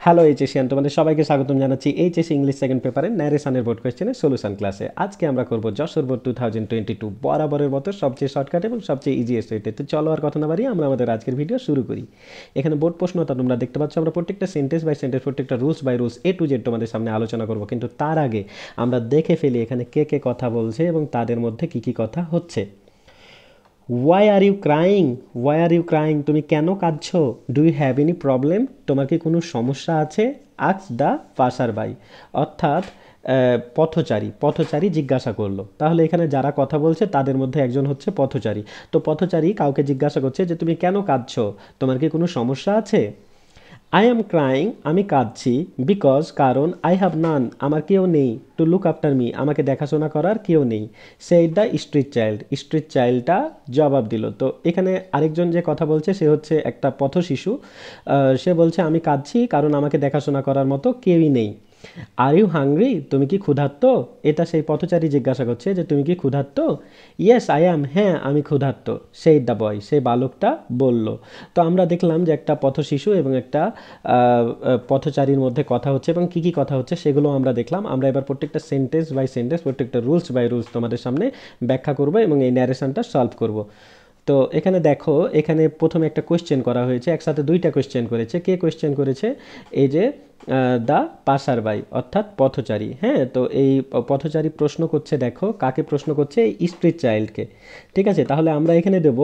Hello এইচএসিয়ান, তোমাদের সবাইকে স্বাগতম জানাচ্ছি এইচএসি ইংলিশ সেকেন্ড পেপারের ন্যারেশনের বোর্ড কোয়েশ্চেনের সলিউশন ক্লাসে। আজকে আমরা করব যশোর বোর্ড 2022 বরাবরের মতো সবচেয়ে শর্টকাট এবং সবচেয়ে ইজিয়েস্ট ওয়েতে। তো চলো আর কথা না বাড়িয়ে আমরা আমাদের আজকের ভিডিও শুরু করি। এখানে বোর্ড প্রশ্নটা তোমরা দেখতে পাচ্ছ, আমরা প্রত্যেকটা সেন্টেন্স বাই সেন্টেন্স, প্রত্যেকটা rules by rules A to Z তোমাদের সামনে আলোচনা করব। কিন্তু তার আগে আমরা দেখে ফেলি এখানে কে কে কথা বলছে এবং তাদের মধ্যে কি কি কথা হচ্ছে। Why are you crying, why are you crying, তুমি কেন কাঁদছো? Do you have any problem, তোমার কি কোনো সমস্যা আছে? আস্ক দ্য পাসার বাই, অর্থাৎ পথচারী, পথচারী জিজ্ঞাসা করলো। তাহলে এখানে যারা কথা বলছে তাদের মধ্যে একজন হচ্ছে পথচারী। তো পথচারী কাউকে জিজ্ঞাসা করছে যে তুমি কেন কাঁদছো, তোমার কি কোনো সমস্যা আছে? আই এম ক্রাইং, আমি কাঁদছি, বিকজ কারণ, আই হ্যাভ নান, আমার কেউ নেই, টু লুক আফটার মি, আমাকে দেখাশোনা করার কেউ নেই। সেই দ্য স্ট্রিট চাইল্ড, স্ট্রিট চাইল্ডটা জবাব দিল। তো এখানে আরেকজন যে কথা বলছে সে হচ্ছে একটা পথ শিশু। সে বলছে আমি কাঁদছি কারণ আমাকে দেখাশোনা করার মতো কেউই নেই। আর ইউ হাংরি, তুমি কি ক্ষুধার্ত? এটা সেই পথচারী জিজ্ঞাসা করছে যে তুমি কি ক্ষুধার্ত? ইয়েস আই অ্যাম, হ্যাঁ আমি ক্ষুধার্ত। সেই দ্য বয়, সেই বালকটা বলল। তো আমরা দেখলাম যে একটা পথ শিশু এবং একটা পথচারীর মধ্যে কথা হচ্ছে এবং কি কি কথা হচ্ছে সেগুলো আমরা দেখলাম। আমরা এবার প্রত্যেকটা সেন্টেন্স বাই সেন্টেন্স, প্রত্যেকটা রুলস বাই রুলস তোমাদের সামনে ব্যাখ্যা করব এবং এই ন্যারেশনটা সলভ করব। তো এখানে দেখো, এখানে প্রথমে একটা কোয়েশ্চেন করা হয়েছে, একসাথে দুইটা কোয়েশ্চেন করেছে। কে কোয়েশ্চেন করেছে? এই যে দ্য পাসার বাই, অর্থাৎ পথচারী। হ্যাঁ, তো এই পথচারী প্রশ্ন করছে, দেখো কাকে প্রশ্ন করছে? এই স্ট্রিট চাইল্ডকে। ঠিক আছে, তাহলে আমরা এখানে দেব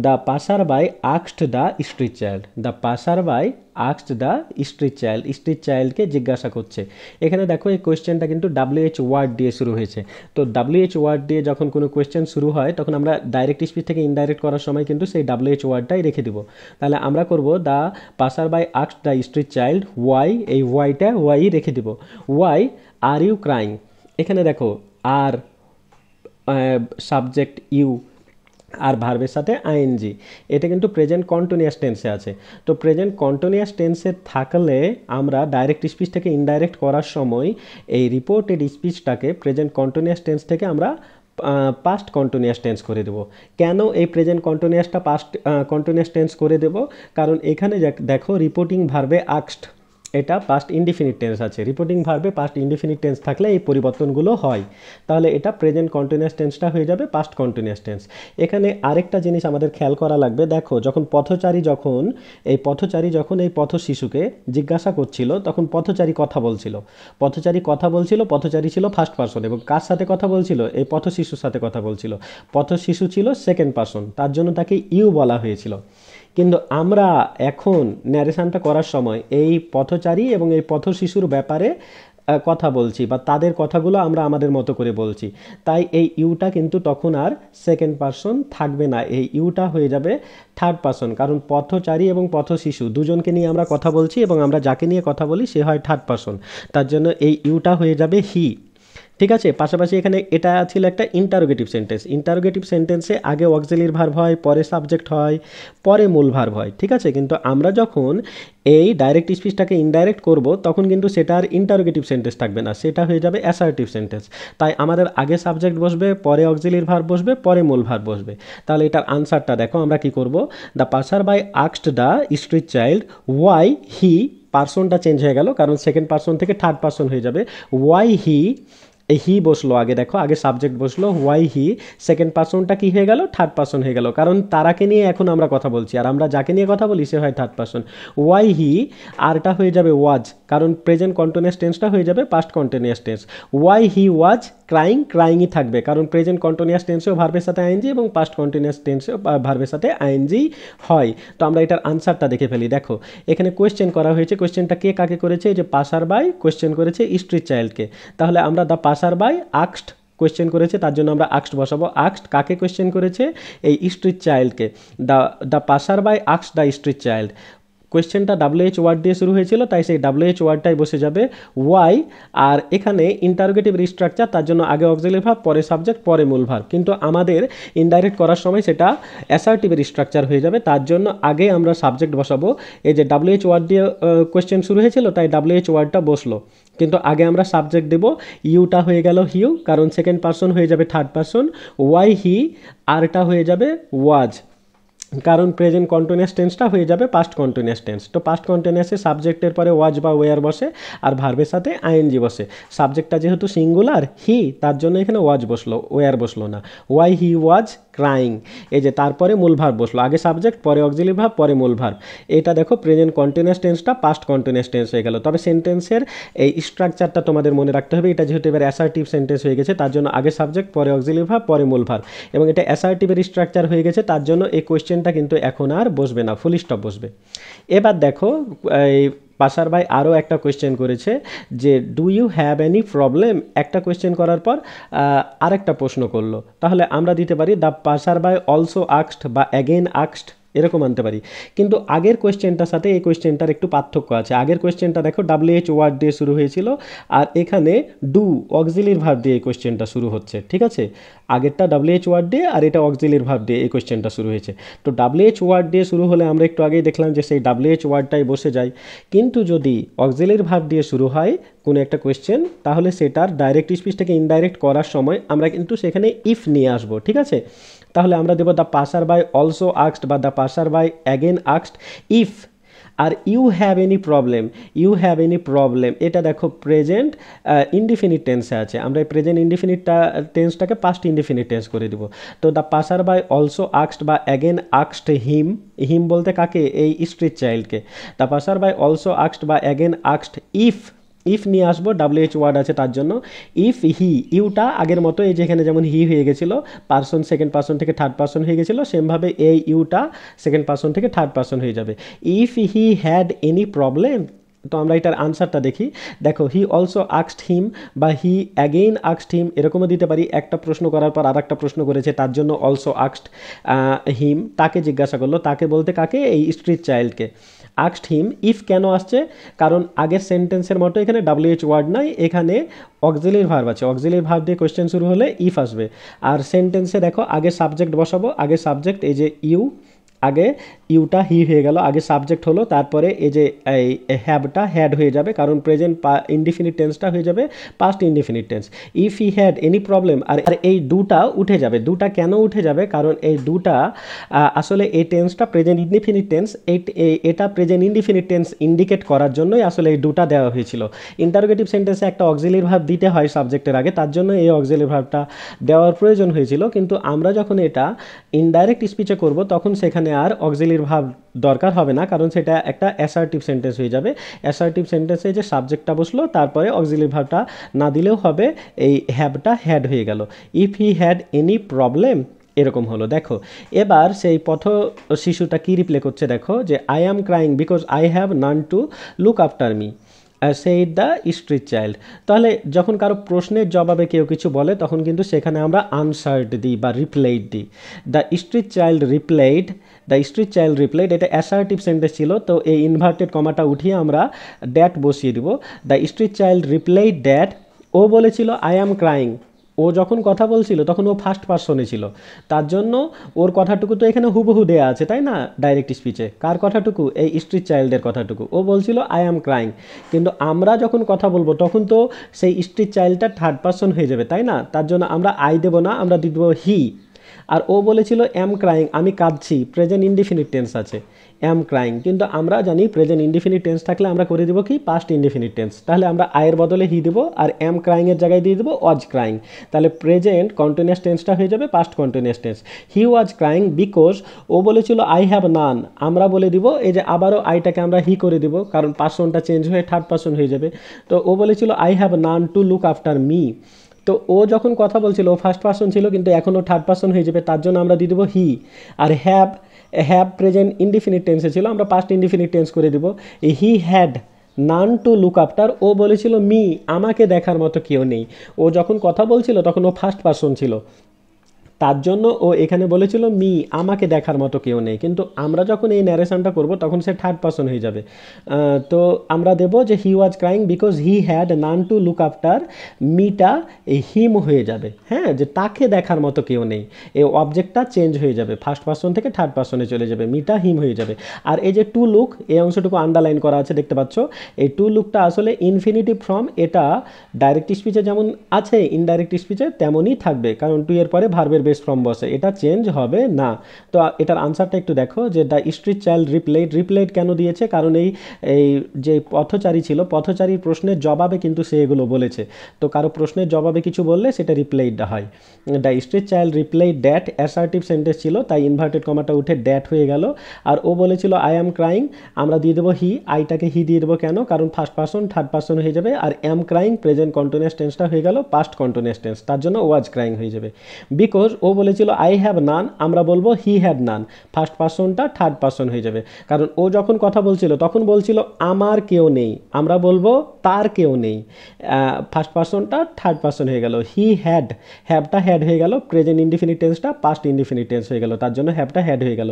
the passer by asked the street child, the passer by asked the street child, street চাইল্ডকে জিজ্ঞাসা করছে। এখানে দেখো এই কোয়েশ্চেনটা কিন্তু WH ওয়ার্ড দিয়ে শুরু হয়েছে। তো WH ওয়ার্ড দিয়ে যখন কোনো কোয়েশ্চেন শুরু হয় তখন আমরা ডাইরেক্ট স্পিচ থেকে ইনডাইরেক্ট করার সময় কিন্তু সেই WH ওয়ার্ডটাই রেখে দিব। তাহলে আমরা করব the passer by asked the street child Y, এই ওয়াইটা ওয়াই রেখে দিব। ওয়াই আর ইউ ক্রাইং, এখানে দেখো আর সাবজেক্ট ইউ আর ভার্বের সাথে আইএনজি, এটা কিন্তু প্রেজেন্ট কন্টিনিউয়াস টেন্সে আছে। তো প্রেজেন্ট কন্টিনিউয়াস টেন্সে থাকলে আমরা ডাইরেক্ট স্পিচ থেকে ইনডাইরেক্ট করার সময় এই রিপোর্টেড স্পিচটাকে প্রেজেন্ট কন্টিনিউয়াস টেন্স থেকে আমরা পাস্ট কন্টিনিউয়াস টেন্স করে দেব। কেন এই প্রেজেন্ট কন্টিনিউয়াসটা পাস্ট কন্টিনিউয়াস টেন্স করে দেব? কারণ এখানে দেখো রিপোর্টিং ভার্বে আস্কড, এটা পাস্ট ইনডিফিনিট টেন্স আছে। রিপোর্টিং ভার্বে পাস্ট ইনডিফিনিট টেন্স থাকলে এই পরিবর্তনগুলো হয়। তাহলে এটা প্রেজেন্ট কন্টিনিউয়াস টেন্সটা হয়ে যাবে পাস্ট কন্টিনিউয়াস টেন্স। এখানে আরেকটা জিনিস আমাদের খেয়াল করা লাগবে। দেখো যখন পথচারী যখন এই পথ শিশুকে জিজ্ঞাসা করছিল তখন পথচারী কথা বলছিল, পথচারী ছিল ফার্স্ট পারসন এবং কার সাথে কথা বলছিল? এই পথ শিশুর সাথে কথা বলছিল। পথ শিশু ছিল সেকেন্ড পারসন, তার জন্য তাকে ইউ বলা হয়েছিল। কিন্তু আমরা এখন ন্যারেশনটা করার সময় এই পথচারী এবং এই পথ শিশুর ব্যাপারে কথা বলছি বা তাদের কথাগুলো আমরা আমাদের মতো করে বলছি। তাই এই ইউটা কিন্তু তখন আর সেকেন্ড পারসন থাকবে না, এই ইউটা হয়ে যাবে থার্ড পারসন। কারণ পথচারী এবং পথ শিশু দুজনকে নিয়ে আমরা কথা বলছি এবং আমরা যাকে নিয়ে কথা বলি সে হয় থার্ড পারসন, তার জন্য এই ইউটা হয়ে যাবে হি। ঠিক আছে, পাশাপাশি এখানে এটা ছিল একটা ইন্টারোগেটিভ সেন্টেন্স। ইন্টারোগেটিভ সেন্টেন্সে আগে অক্সিলিয়ারি ভার্ব হয়, পরে সাবজেক্ট হয়, পরে মূল ভার্ব হয়। ঠিক আছে, কিন্তু আমরা যখন এই ডাইরেক্ট স্পিচটাকে ইনডাইরেক্ট করব তখন কিন্তু সেটা আর ইন্টারোগেটিভ সেন্টেন্স থাকবে না, সেটা হয়ে যাবে অ্যাসার্টিভ সেন্টেন্স। তাই আমাদের আগে সাবজেক্ট বসবে, পরে অক্সিলিয়ারি ভার্ব বসবে, পরে মূল ভার্ব বসবে। তাহলে এটার আনসারটা দেখো আমরা কি করব। The passer by asked the street child why he, পার্সনটা চেঞ্জ হয়ে গেল কারণ সেকেন্ড পার্সন থেকে থার্ড পার্সন হয়ে যাবে। ওয়াই হি, এই হি বসলো আগে, দেখো আগে সাবজেক্ট বসলো ওয়াই হি, সেকেন্ড পার্সনটা কি হয়ে গেল? থার্ড পার্সন হয়ে গেল, কারণ তারাকে নিয়ে এখন আমরা কথা বলছি আর আমরা যাকে নিয়ে কথা বলি সে হয় থার্ড পার্সন। ওয়াই হি, আরটা হয়ে যাবে ওয়াজ, কারণ প্রেজেন্ট কন্টিনিউয়াস টেন্সটা হয়ে যাবে past continuous tense. Why he was crying, ক্রাইংই থাকবে কারণ প্রেজেন্ট কন্টিনিউয়াস টেন্সেও ভার্বের সাথে আইএনজি এবং পাস্ট কন্টিনিউয়াস টেন্সেও ভার্বের সাথে আইএনজি হয়। তো আমরা এটার আনসারটা দেখে ফেলি। দেখো এখানে কোয়েশ্চেন করা হয়েছে, কোয়েশ্চেনটা কে কাকে করেছে? যে পাসার বাই কোয়েশ্চেন করেছে স্ট্রিট চাইল্ডকে। তাহলে আমরা the passer by asked question করেছে, তার জন্য আমরা আস্কড বসাবো। আস্কড কাকে কোয়েশ্চেন করেছে? এই স্ট্রিট চাইল্ডকে। The passer by asked the street child, কোয়েশ্চেনটা WH ওয়ার্ড দিয়ে শুরু হয়েছিল তাই সেই WH ওয়ার্ডটাই বসে যাবে ওয়াই। আর এখানে ইন্টারোগেটিভ রিস্ট্রাকচার, তার জন্য আগে অক্সিলিয়ারি ভার্ব, পরে সাবজেক্ট, পরে মূল ভার্ব। কিন্তু আমাদের ইনডাইরেক্ট করার সময় সেটা অ্যাসার্টিভ রিস্ট্রাকচার হয়ে যাবে, তার জন্য আগে আমরা সাবজেক্ট বসাবো। এই যে WH ওয়ার্ড দিয়ে কোয়েশ্চেন শুরু হয়েছিল তাই WH ওয়ার্ডটা বসলো, কিন্তু আগে আমরা সাবজেক্ট দেব। ইউটা হয়ে গেল হিউ কারণ সেকেন্ড পারসন হয়ে যাবে থার্ড পারসন। ওয়াই হি, আরটা হয়ে যাবে ওয়াজ। কারণ প্রেজেন্ট কন্টিনিউয়াস টেন্সটা হয়ে যাবে পাস্ট কন্টিনিউয়াস টেন্স। তো পাস্ট কন্টিনিউয়াসে সাবজেক্টের পরে ওয়াজ বা ওয়ার বসে আর ভার্বের সাথে আইএনজি বসে। সাবজেক্টটা যেহেতু সিঙ্গুলার হি, তার জন্য এখানে ওয়াজ বসলো, ওয়ার বসলো না। ওয়াই হি ওয়াজ ক্রাইং, এই যে তারপরে মূল ভার্ব বসলো, আগে সাবজেক্ট পরে অক্সিলারি ভার্ব পরে মূল ভার্ব। এটা দেখো প্রেজেন্ট কন্টিনিউয়াস টেন্সটা পাস্ট কন্টিনিউয়াস টেন্স হয়ে গেল। তবে সেন্টেন্সের এই স্ট্রাকচারটা তোমাদের মনে রাখতে হবে। এটা যেহেতু এবার অ্যাসার্টিভ সেন্টেন্স হয়ে গেছে, তার জন্য আগে সাবজেক্ট পরে অক্সিলারি ভার্ব পরে মূল ভার্ব, এবং এটা অ্যাসার্টিভের স্ট্রাকচার হয়ে গেছে, তার জন্য এই কোয়েশ্চেনটা কিন্তু এখন আর বসবে না, ফুল স্টপ বসবে। এবার দেখো এই পাসার ভাই আরও একটা কোয়েশ্চেন করেছে যে do you have any problem, একটা কোয়েশ্চেন করার পর আরেকটা প্রশ্ন করলো, তাহলে আমরা দিতে পারি দ্য পাসার ভাই অলসো আক্সড বা অ্যাগেন আক্সড, এরকম আনতে পারি। কিন্তু আগের কোয়েশ্চেনটার সাথে এই কোয়েশ্চেনটার একটু পার্থক্য আছে। আগের কোয়েশ্চেনটা দেখো ডাব্লিউএইচ ওয়ার্ড দিয়ে শুরু হয়েছিল, আর এখানে ডু অক্সিলারি ভার্ব দিয়ে এই কোয়েশ্চেনটা শুরু হচ্ছে, ঠিক আছে। আগেরটা ডাব্লিউএইচ ওয়ার্ড দিয়ে আর এটা অক্সিলারি ভার্ব দিয়ে এই কোয়েশ্চেনটা শুরু হয়েছে। তো ডাব্লিউএইচ ওয়ার্ড দিয়ে শুরু হলে আমরা একটু আগেই দেখলাম যে সেই ডাব্লিউএইচ ওয়ার্ডটাই বসে যায়। কিন্তু যদি অক্সিলারি ভার্ব দিয়ে শুরু হয় কোনো একটা কোয়েশ্চেন, তাহলে সেটার ডাইরেক্ট স্পিচ থেকে ইনডাইরেক্ট করার সময় আমরা কিন্তু সেখানে ইফ নিয়ে আসবো, ঠিক আছে। তাহলে আমরা দেবো দ্য পাসার বাই অলসো আক্সড বা দ্য পাসার বাই অ্যাগেন আক্সড ইফ। আর you have any problem, you have any problem, এটা দেখো প্রেজেন্ট ইনডিফিনিট টেন্সে আছে, আমরা এই প্রেজেন্ট ইনডিফিনিটটা টেন্সটাকে পাস্ট ইনডিফিনিট টেন্স করে দিব। তো দ্য পাসার বাই অলসো আক্সড বা অ্যাগেন আক্সড হিম, হিম বলতে কাকে, এই স্ট্রিট চাইল্ডকে। দ্য পাসার বাই অলসো আক্সড বা অ্যাগেন আক্সড ইফ, ইফ নিয়ে আসবো, ডাব্লিউএইচ ওয়ার্ড আছে তার জন্য। ইফ হি, ইউটা আগের মতো এই যেখানে যেমন হি হয়ে গেছিলো পার্সন সেকেন্ড পার্সন থেকে থার্ড পার্সন হয়ে গেছিলো, সেমভাবে এই ইউটা সেকেন্ড পার্সন থেকে থার্ড পার্সন হয়ে যাবে। If he had any problem, তো আমরা এটার আনসারটা দেখি। দেখো হি অলসো আক্সড হিম বা হি অ্যাগেইন আক্সড হিম, এরকমও দিতে পারি। একটা প্রশ্ন করার পর আর একটা প্রশ্ন করেছে, তার জন্য অলসো আক্সড হিম, তাকে জিজ্ঞাসা করলো, তাকে বলতে কাকে, এই স্ট্রিট চাইল্ডকে। আক্সড হিম, ইফ কেন আসছে, কারণ আগের সেন্টেন্সের মতো এখানে ডাব্লিউএইচ ওয়ার্ড নাই, এখানে অক্সিলারি ভার্ব আছে, অক্সিলারি ভার্ব দিয়ে কোয়েশ্চেন শুরু হলে ইফ আসবে। আর সেন্টেন্সে দেখো আগে সাবজেক্ট বসাবো, আগে সাবজেক্ট এই যে ইউ, আগে ইউটা হি হয়ে গেল, আগে সাবজেক্ট হলো, তারপরে এই যে এই হ্যাভটা হ্যাড হয়ে যাবে, কারণ প্রেজেন্ট ইনডিফিনিট টেন্সটা হয়ে যাবে past indefinite tense. If he had any problem, আর এই ডুটা উঠে যাবে। ডুটা কেন উঠে যাবে, কারণ এই ডুটা আসলে এই টেন্সটা প্রেজেন্ট ইনডিফিনিট টেন্স, এটা প্রেজেন্ট ইনডিফিনিট টেন্স ইন্ডিকেট করার জন্যই আসলে এই ডুটা দেওয়া হয়েছিল। ইন্টারোগেটিভ সেন্টেন্সে একটা অক্সিলারি ভার্ব দিতে হয় সাবজেক্টের আগে, তার জন্য এই অক্সিলারি ভার্বটা দেওয়ার প্রয়োজন হয়েছিল। কিন্তু আমরা যখন এটা ইনডাইরেক্ট স্পিচে করব, তখন সেখানে আর অক্সিলারি ভার্ব দরকার হবে না, কারণ সেটা একটা অ্যাসার্টিভ সেন্টেন্স হয়ে যাবে। অ্যাসার্টিভ সেন্টেন্সে যে সাবজেক্টটা বসলো, তারপরে অক্সিলারি ভার্বটা না দিলেও হবে, এই হ্যাভটা হ্যাড হয়ে গেল। If he had any problem, এরকম হলো। দেখো এবার সেই পথ শিশুটা কি রিপ্লাই করছে, দেখো যে I am crying because I have naan to look after me said the street child. তাহলে যখন কারো প্রশ্নের জবাবে কেউ কিছু বলে, তখন কিন্তু সেখানে আমরা আনসার্ড দিই বা রিপ্লাইড দিই। The street child replied, the street child replied, এটা অ্যাসার্টিভ সেন্টেন্স ছিল, তো এই ইনভার্টেড কমাটা উঠিয়ে আমরা দ্যাট বসিয়ে দিব। The street child replied that, ও বলেছিল আই অ্যাম ক্রাইং, ও যখন কথা বলছিল তখন ও ফার্স্ট পার্সনে ছিল, তার জন্য ওর কথাটুকু তো এখানে হুবহু দেয়া আছে, তাই না, ডাইরেক্ট স্পিচে। কার কথাটুকু, এই স্ট্রিট চাইল্ডের কথাটুকু। ও বলছিল আই অ্যাম ক্রাইং, কিন্তু আমরা যখন কথা বলবো তখন তো সেই স্ট্রিট চাইল্ডটা থার্ড পার্সন হয়ে যাবে, তাই না, তার জন্য আমরা আই দেবো না, আমরা দিব হি। আর ও বলেছিল অ্যাম ক্রাইং, আমি কাঁদছি, প্রেজেন্ট ইনডিফিনিট টেন্স আছে অ্যাম ক্রাইং, কিন্তু আমরা জানি প্রেজেন্ট ইনডিফিনিট টেন্স থাকলে আমরা করে দেবো কি, পাস্ট ইনডিফিনিট টেন্স। তাহলে আমরা আয়ের বদলে হি দেবো, আর অ্যাম ক্রাইংয়ের জায়গায় দিয়ে দেবো ওয়াজ ক্রাইং। তাহলে প্রেজেন্ট কন্টিনিউয়াস টেন্সটা হয়ে যাবে past continuous tense. He was crying because, ও বলেছিল আই হ্যাভ নান, আমরা বলে দিব এই যে আবারও আইটাকে আমরা হি করে দিব, কারণ পার্সনটা চেঞ্জ হয়ে থার্ড পার্সন হয়ে যাবে। তো ও বলেছিল I have naan to look after me, তো ও যখন কথা বলছিল ও ফার্স্ট পার্সন ছিল, কিন্তু এখনও থার্ড পার্সন হয়ে যাবে, তার জন্য আমরা দিয়ে দেবো হি। আর হ্যাভ, হ্যাভ প্রেজেন্ট ইনডিফিনিট টেন্সে ছিল, আমরা পাস্ট ইনডিফিনিট টেন্স করে দেবো। He had none to look after, ও বলেছিল মি, আমাকে দেখার মতো কেউ নেই। ও যখন কথা বলছিল তখন ও ফার্স্ট পার্সন ছিল, তার জন্য ও এখানে বলেছিল মি, আমাকে দেখার মতো কেউ নেই। কিন্তু আমরা যখন এই ন্যারেশনটা করব তখন সে থার্ড পার্সন হয়ে যাবে। তো আমরা দেব যে he was crying because he had none to look after, মিটা এই হিম হয়ে যাবে, হ্যাঁ, যে তাকে দেখার মতো কেউ নেই। এই অবজেক্টটা চেঞ্জ হয়ে যাবে, ফার্স্ট পার্সন থেকে থার্ড পার্সনে চলে যাবে, মিটা হিম হয়ে যাবে। আর এই যে টু লুক, এই অংশটুকু আন্ডারলাইন করা আছে দেখতে পাচ্ছ, এই টু লুকটা আসলে ইনফিনিটিভ ফর্ম, এটা ডাইরেক্ট স্পিচে যেমন আছে ইনডাইরেক্ট স্পিচে তেমনই থাকবে, কারণ টু এর পরে ভার্বের বেস বেস ফ্রম বসে, এটা চেঞ্জ হবে না। তো এটার আনসারটা একটু দেখো যে দ্য স্ট্রিট চাইল্ড রিপ্লাইড কেন দিয়েছে, কারণ এই এই যে পথচারী ছিল, পথচারীর প্রশ্নের জবাবে কিন্তু সে এগুলো বলেছে। তো কারো প্রশ্নের জবাবে কিছু বললে সেটা রিপ্লাইড হয়। The street child replied that, assertive sentence ছিল তাই ইনভার্টেড কমাটা উঠে দ্যাট হয়ে গেল। আর ও বলেছিল আই অ্যাম ক্রাইং, আমরা দিয়ে দেবো হি, আইটাকে হি দিয়ে দেবো কেন, কারণ ফার্স্ট পারসন থার্ড পারসন হয়ে যাবে। আর অ্যাম ক্রাইং প্রেজেন্ট কন্টিনিউয়াস টেন্সটা হয়ে গেল পাস্ট কন্টিনিউয়াস টেন্স, তার জন্য ওয়াজ ক্রাইং হয়ে যাবে। বিকজ ও বলেছিল আই হ্যাভ নান, আমরা বলবো হি হ্যাড নান, ফার্স্ট পারসনটা থার্ড পারসন হয়ে যাবে। কারণ ও যখন কথা বলছিল তখন বলছিল আমার কেউ নেই, আমরা বলবো তার কেউ নেই, ফার্স্ট পারসনটা থার্ড পারসন হয়ে গেল। হি হ্যাড, হ্যাভটা হ্যাড হয়ে গেল, প্রেজেন্ট ইনডিফিনিট টেন্সটা পাস্ট ইনডিফিনিট টেন্স হয়ে গেল, তার জন্য হ্যাভটা হ্যাড হয়ে গেল।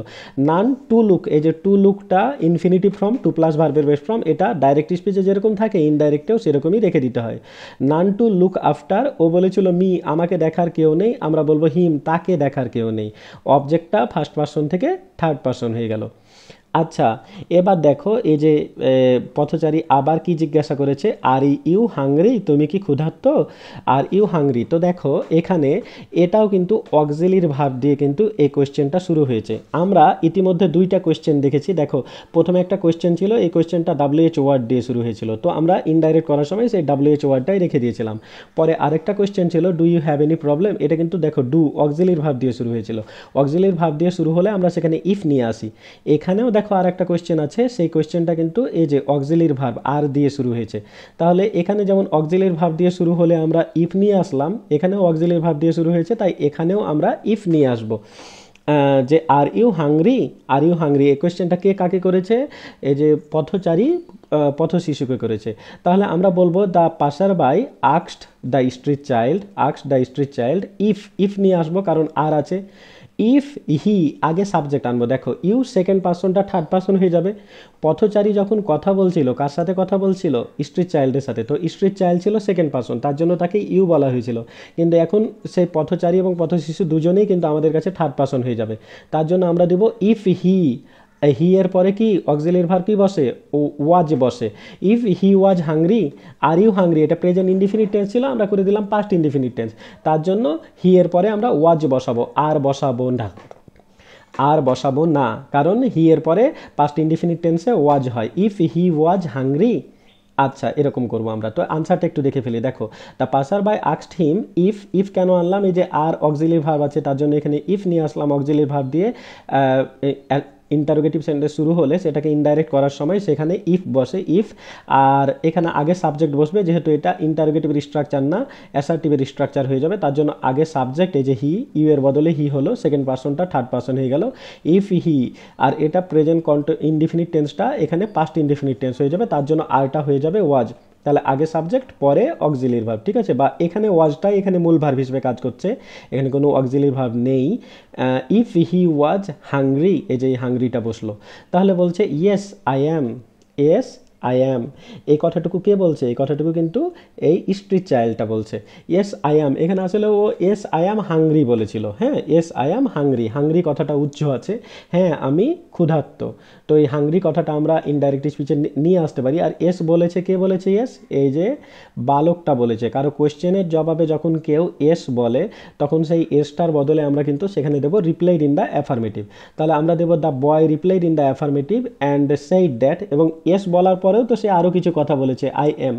নান টু লুক, এই যে টু লুকটা ইনফিনিটিভ ফর্ম, টু প্লাস ভার্বের বেস ফর্ম, এটা ডাইরেক্ট স্পিচে যেরকম থাকে ইনডাইরেক্টেও সেরকমই রেখে দিতে হয়। নান টু লুক আফটার, ও বলেছিল মি, আমাকে দেখার কেউ নেই, আমরা বলবো হিম, তাকে দেখার কেউ নেই। অবজেক্টটা ফার্স্ট পারসন থেকে থার্ড পারসন হয়ে গেল। আচ্ছা, এবার দেখো এই যে পথচারী আবার কি জিজ্ঞাসা করেছে, আর ইউ হাংরি, তুমি কি ক্ষুধার্ত, আর ইউ হাংরি। তো দেখো এখানে এটাও কিন্তু অক্সিলিয়ারি ভার্ব দিয়ে কিন্তু এই কোয়েশ্চেনটা শুরু হয়েছে। আমরা ইতিমধ্যে দুইটা কোয়েশ্চেন দেখেছি। দেখো প্রথমে একটা কোয়েশ্চেন ছিল, এই কোয়েশ্চেনটা WH ওয়ার্ড দিয়ে শুরু হয়েছিল, তো আমরা ইনডাইরেক্ট করার সময় সেই WH ওয়ার্ডটাই রেখে দিয়েছিলাম। পরে আরেকটা কোয়েশ্চেন ছিল do you have any problem, এটা কিন্তু দেখো ডু অক্সিলিয়ারি ভার্ব দিয়ে শুরু হয়েছিল। অক্সিলিয়ারি ভার্ব দিয়ে শুরু হলে আমরা সেখানে ইফ নিয়ে আসি। এখানেও দেখো আর একটা কোয়েশ্চেন আছে, সেই কোয়েশ্চেনটা কিন্তু এই যে অক্সিলিয়ারি ভার্ব আর দিয়ে শুরু হয়েছে। তাহলে এখানে যেমন অক্সিলিয়ারি ভার্ব দিয়ে শুরু হলে আমরা ইফ নিয়ে আসলাম, এখানেও অক্সিলিয়ারি ভার্ব দিয়ে শুরু হয়েছে, তাই এখানেও আমরা ইফ নিয়ে আসবো। যে are you hungry, are you hungry, এই কোয়েশ্চেনটা কে কাকে করেছে, এই যে পথচারী পথ শিশুকে করেছে। তাহলে আমরা বলবো দ্য পাসার বাই আক্সড দ্য স্ট্রিট চাইল্ড, ইফ নিয়ে আসবো কারণ আর আছে। ইফ হি, আগে সাবজেক্ট আনবো, দেখো ইউ সেকেন্ড পারসনটা থার্ড পারসন হয়ে যাবে। পথচারী যখন কথা বলছিল কার সাথে কথা বলছিল, স্ট্রিট চাইল্ডের সাথে, তো স্ট্রিট চাইল্ড ছিল সেকেন্ড পারসন, তার জন্য তাকে ইউ বলা হয়েছিল। কিন্তু এখন সেই পথচারী এবং পথ শিশু দুজনেই কিন্তু আমাদের কাছে থার্ড পারসন হয়ে যাবে, তার জন্য আমরা দেব ইফ হি। হি এর পরে কি অক্সিলিয়ারি ভার্ব কি বসে, ওয়াজ বসে। If he was hungry, are you hungry, এটা প্রেজেন্ট ইনডিফিনিট টেন্স ছিল, আমরা করে দিলাম পাস্ট ইনডিফিনিট টেন্স, তার জন্য হি এর পরে আমরা ওয়াজ বসাবো, আর বসাবো না, আর বসাবো না, কারণ হি এর পরে পাস্ট ইনডিফিনিট টেন্সে ওয়াজ হয়। ইফ হি ওয়াজ হাংরি, আচ্ছা এরকম করবো আমরা। তো আনসারটা একটু দেখে ফেলি, দেখো the passer by asked him if কেন আনলাম, এই যে আর অক্সিলিয়ারি ভার্ব আছে তার জন্য এখানে ইফ নিয়ে আসলাম অক্সিলিয়ারি ভার্ব দিয়ে। ইন্টারোগেটিভ সেন্টেন্স শুরু হলে সেটাকে ইনডাইরেক্ট করার সময় সেখানে ইফ বসে, ইফ, আর এখানে আগে সাবজেক্ট বসবে, যেহেতু এটা ইন্টারোগেটিভের স্ট্রাকচার না অ্যাসার্টিভের স্ট্রাকচার হয়ে যাবে, তার জন্য আগে সাবজেক্ট, এই যে হি, ইউ এর বদলে হি হলো, সেকেন্ড পারসনটা থার্ড পারসন হয়ে গেল ইফ হি। আর এটা প্রেজেন্ট ইনডিফিনিট টেন্সটা এখানে পাস্ট ইনডিফিনিট টেন্স হয়ে যাবে, তার জন্য আরটা হয়ে যাবে ওয়াজ। তাহলে আগে সাবজেক্ট পরে অক্সিলিয়ারি ভার্ব, ঠিক আছে, বা এখানে ওয়াজটাই এখানে মূল ভার্ব হিসেবে কাজ করছে, এখানে কোনো অক্সিলিয়ারি ভার্ব নেই। ইফ হি ওয়াজ হাংরি, এই যে হাংরিটা বসলো, তাহলে বলছে yes I am, yes I am, এই কথাটুকু কে বলছে, এই কথাটুকু কিন্তু এই স্ট্রিট চাইল্ডটা বলছে। ইয়েস আই অ্যাম, এখানে আসলে ও ইয়েস আই অ্যাম হাংরি বলেছিল, হ্যাঁ yes I am hungry, hungry কথাটা উচ্চ আছে, হ্যাঁ আমি ক্ষুধার্ত। তো এই হাংরি কথাটা আমরা ইনডাইরেক্ট স্পিচে নিয়ে আসতে পারি। আর এস বলেছে, কে বলেছে ইয়েস, এই যে বালকটা বলেছে। কারো কোয়েশ্চেনের জবাবে যখন কেউ এস বলে তখন সেই এসটার বদলে আমরা কিন্তু সেখানে দেবো রিপ্লাইড ইন দ্য অ্যাফার্মেটিভ। তাহলে আমরা দেবো the boy replied in the affirmative and said that, এবং এস বলার পরেও তো সে আরও কিছু কথা বলেছে, আই এম,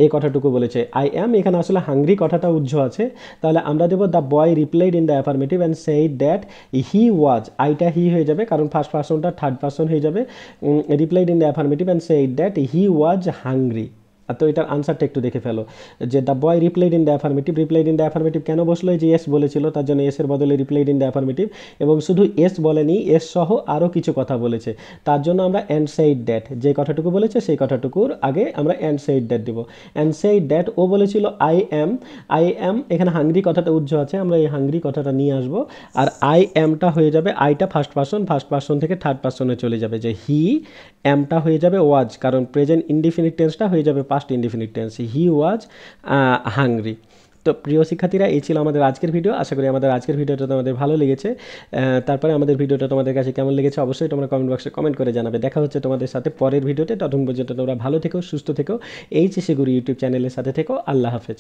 এই কথাটুকু বলেছে আই অ্যাম, এখানে আসলে হাংরি কথাটা উজ্জ আছে, তাহলে আমরা দেবো the boy replied in the affirmative and said that he was, আইটা হি হয়ে যাবে কারণ ফার্স্ট পারসনটা থার্ড পারসন হয়ে যাবে, replied in the affirmative and said that he was hungry. তো এটার আনসারটা একটু দেখে ফেলো, যে the boy replied in the affirmative, replied in the affirmative কেন বসলো, যে এস বলেছিল তার জন্য এসের বদলে রিপ্লাইড ইন দ্য অ্যাফার্মেটিভ, এবং শুধু এস বলেনি এস সহ আরও কিছু কথা বলেছে, তার জন্য আমরা অ্যান্ড সেইড দ্যাট, যে কথাটুকু বলেছে সেই কথাটুকুর আগে আমরা অ্যান্ড সেইড দ্যাট দেবো। অ্যান্ড সেইড দ্যাট, ও বলেছিল আই অ্যাম, এখানে হাংরি কথাটা উজ্জ আছে, আমরা এই হাংরি কথাটা নিয়ে আসবো, আর আই অ্যামটা হয়ে যাবে, আইটা ফার্স্ট পারসন থেকে থার্ড পারসনে চলে যাবে, যে হি, অ্যামটা হয়ে যাবে ওয়াজ, কারণ প্রেজেন্ট ইনডিফিনিট টেন্সটা হয়ে যাবে past indefinite tense, he was hungry. তো প্রিয় শিক্ষার্থীরা, এই ছিল আমাদের আজকের ভিডিও। আশা করি আমাদের আজকের ভিডিওটা তোমাদের ভালো লেগেছে। তারপরে আমাদের ভিডিওটা তোমাদের কাছে কেমন লেগেছে অবশ্যই তোমরা কমেন্ট বক্সে কমেন্ট করে জানাবে। দেখা হচ্ছে তোমাদের সাথে পরের ভিডিওতে, ততক্ষণ পর্যন্ত তোমরা ভালো থেকো, সুস্থ থেকো, এইচএসসি গুরু ইউটিউব চ্যানেলের সাথে থেকো। আল্লাহ হাফেজ।